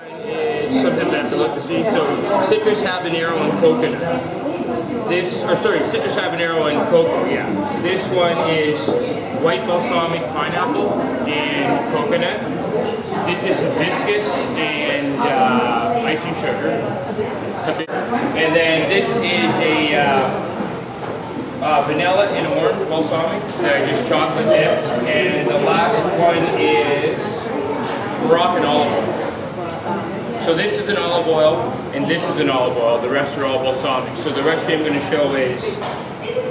Is sometimes I have to look to see. So citrus habanero and coconut. Citrus habanero and cocoa. Yeah. This one is white balsamic pineapple and coconut. This is hibiscus and icing sugar. And then this is a vanilla and orange balsamic that I just chocolate dipped. And the last one is Moroccan olive oil. So this is an olive oil, and this is an olive oil. The rest are all balsamic. So the recipe I'm going to show is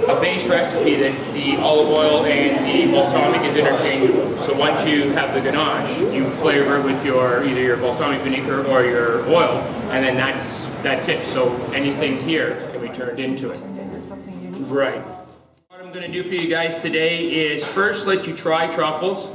a base recipe that the olive oil and the balsamic is interchangeable. So once you have the ganache, you flavor it with either your balsamic vinegar or your oil, and then that's it. So anything here can be turned into it. Right. What I'm going to do for you guys today is first let you try truffles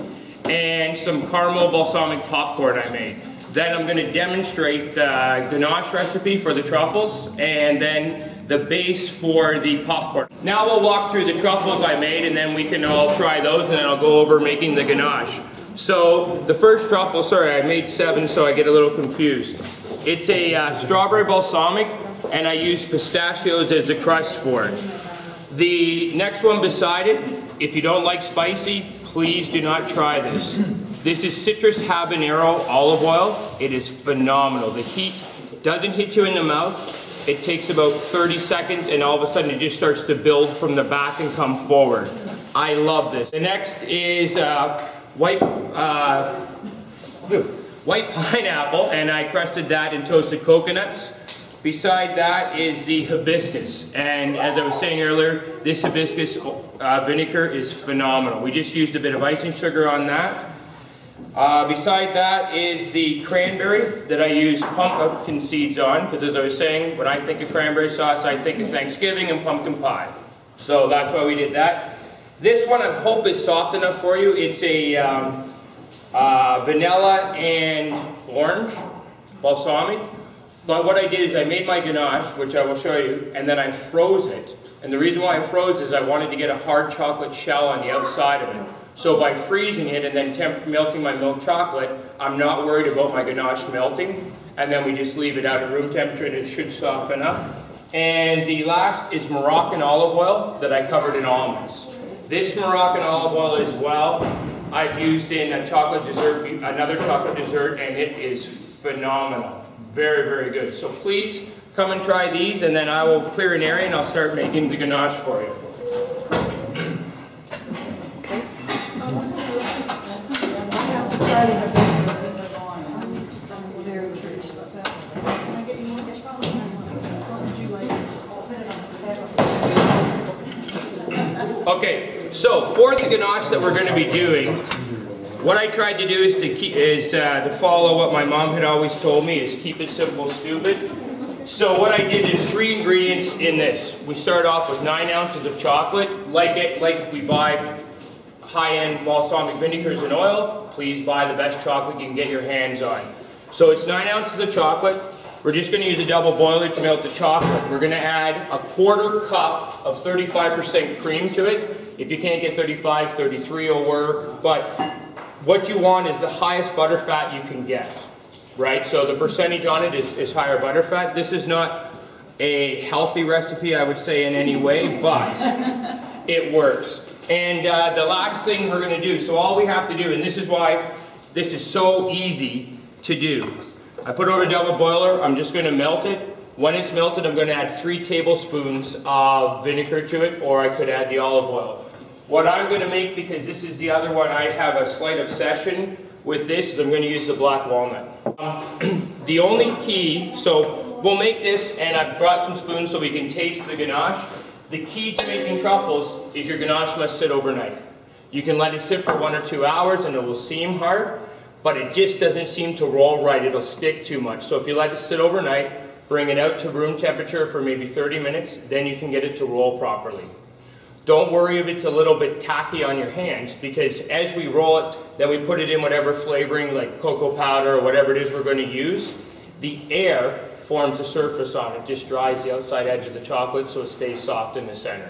and some caramel balsamic popcorn I made. Then I'm going to demonstrate the ganache recipe for the truffles and then the base for the popcorn. Now we'll walk through the truffles I made and then we can all try those and then I'll go over making the ganache. So the first truffle, sorry I made 7 so I get a little confused. It's a strawberry balsamic and I use pistachios as the crust for it. The next one beside it, if you don't like spicy, please do not try this. This is citrus habanero olive oil. It is phenomenal. The heat doesn't hit you in the mouth. It takes about 30 seconds and all of a sudden it just starts to build from the back and come forward. I love this. The next is white pineapple and I crusted that in toasted coconuts. Beside that is the hibiscus, and as I was saying earlier, this hibiscus vinegar is phenomenal. We just used a bit of icing sugar on that. Beside that is the cranberry that I use pumpkin seeds on, because as I was saying, when I think of cranberry sauce, I think of Thanksgiving and pumpkin pie. So that's why we did that. This one I hope is soft enough for you. It's a vanilla and orange balsamic. But what I did is I made my ganache, which I will show you, and then I froze it. And the reason why I froze is I wanted to get a hard chocolate shell on the outside of it. So by freezing it and then melting my milk chocolate, I'm not worried about my ganache melting. And then we just leave it out at room temperature and it should soften up. And the last is Moroccan olive oil that I covered in almonds. This Moroccan olive oil as well, I've used in a chocolate dessert, another chocolate dessert, and it is phenomenal. Very, very good. So please come and try these and then I will clear an area and I'll start making the ganache for you. Okay, so for the ganache that we're going to be doing, what I tried to do is to follow what my mom had always told me, is keep it simple, stupid. So what I did is 3 ingredients in this. We start off with 9 ounces of chocolate, like we buy high-end balsamic vinegars and oil. Please buy the best chocolate you can get your hands on. So it's 9 ounces of chocolate. We're just going to use a double boiler to melt the chocolate. We're going to add a 1/4 cup of 35% cream to it. If you can't get 35, 33 will work, but what you want is the highest butter fat you can get, right? So the percentage on it is higher butter fat. This is not a healthy recipe, I would say, in any way, but it works. And the last thing we're going to do, so all we have to do, and this is why this is so easy to do. I put it over a double boiler, I'm just going to melt it. When it's melted, I'm going to add 3 tablespoons of vinegar to it, or I could add the olive oil. What I'm going to make, because this is the other one, I have a slight obsession with this, is I'm going to use the black walnut. The only key, so we'll make this, and I've brought some spoons so we can taste the ganache. The key to making truffles is your ganache must sit overnight. You can let it sit for 1 or 2 hours and it will seem hard, but it just doesn't seem to roll right. It'll stick too much. So if you let it sit overnight, bring it out to room temperature for maybe 30 minutes, then you can get it to roll properly. Don't worry if it's a little bit tacky on your hands, because as we roll it, then we put it in whatever flavoring, like cocoa powder or whatever it is we're going to use. The air forms a surface on it, just dries the outside edge of the chocolate so it stays soft in the center.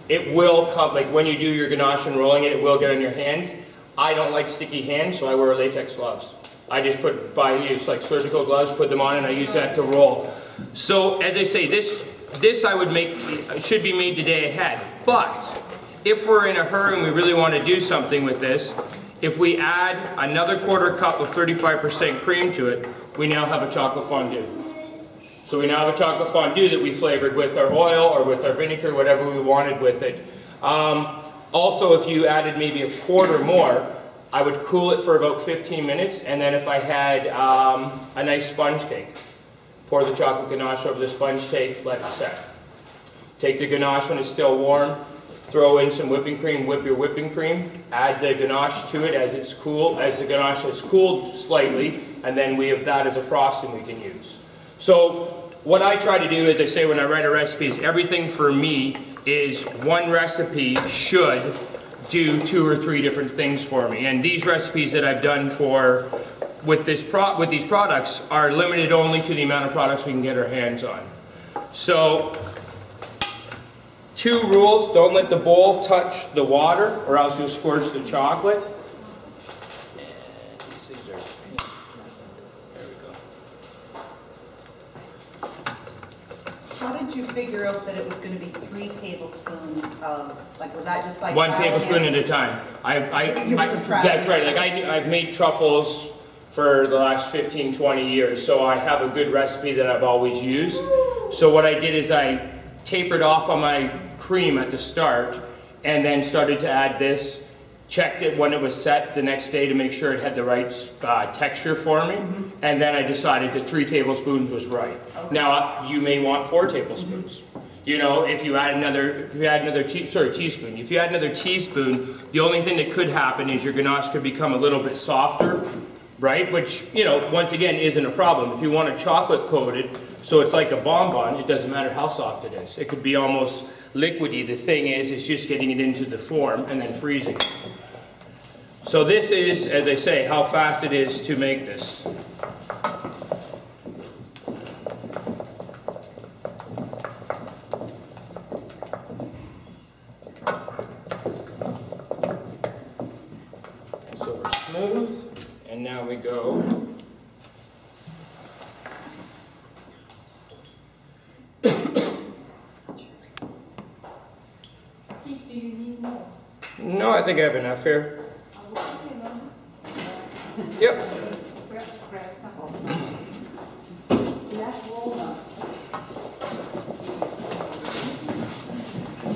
It will come, like when you do your ganache and rolling it, it will get on your hands. I don't like sticky hands, so I wear latex gloves. I just use like surgical gloves, put them on, and I use that to roll. So as I say, this I would make, should be made the day ahead. But if we're in a hurry and we really want to do something with this, if we add another 1/4 cup of 35% cream to it, we now have a chocolate fondue. So we now have a chocolate fondue that we flavored with our oil or with our vinegar, whatever we wanted with it. Also, if you added maybe a 1/4 more, I would cool it for about 15 minutes, and then if I had a nice sponge cake, pour the chocolate ganache over the sponge cake, let it set. Take the ganache when it's still warm, throw in some whipping cream, whip your whipping cream, add the ganache to it as it's cool, as the ganache has cooled slightly, and then we have that as a frosting we can use. So what I try to do, as I say when I write a recipe, is everything for me is one recipe should do 2 or 3 different things for me. And these recipes that I've done with these products are limited only to the amount of products we can get our hands on. So 2 rules: don't let the bowl touch the water or else you'll scorch the chocolate. How did you figure out that it was going to be 3 tablespoons of, like, was that just by 1 tablespoon at a time. That's right. Like I've made truffles for the last 15, 20 years, so I have a good recipe that I've always used. So what I did is I tapered off on my cream at the start, and then started to add this. Checked it when it was set the next day to make sure it had the right texture for me, and then I decided that 3 tablespoons was right. Okay. Now you may want 4 tablespoons. You know, if you add another, teaspoon. If you add another teaspoon, the only thing that could happen is your ganache could become a little bit softer, right? Which, you know, once again isn't a problem. If you want it chocolate coated, so it's like a bonbon, it doesn't matter how soft it is. It could be almost liquidy. The thing is, it's just getting it into the form and then freezing it. So this is, as I say, how fast it is to make this. So we're smooth, and now we go. No, I think I have enough here. Yep.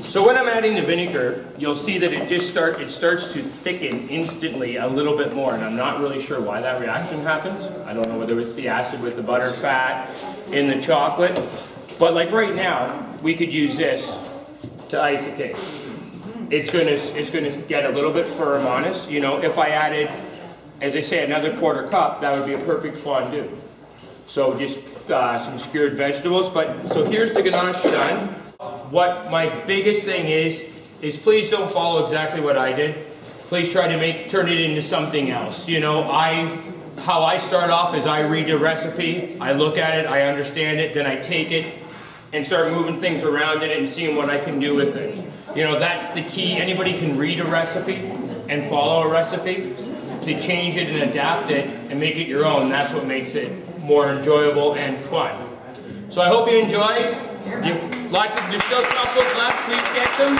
So when I'm adding the vinegar, you'll see that it starts to thicken instantly a little bit more, and I'm not really sure why that reaction happens. I don't know whether it's the acid with the butter fat in the chocolate, but like right now, we could use this to ice a cake. It's gonna get a little bit firm on us. You know, if I added, as I say, another 1/4 cup, that would be a perfect fondue. So just some skewered vegetables. But so here's the ganache done. What my biggest thing is please don't follow exactly what I did. Please try to turn it into something else. You know, how I start off is I read the recipe, I look at it, I understand it, then I take it and start moving things around in it and seeing what I can do with it. You know, that's the key. Anybody can read a recipe and follow a recipe. To change it and adapt it and make it your own, that's what makes it more enjoyable and fun. So I hope you enjoy. There's still truffles left, please get them.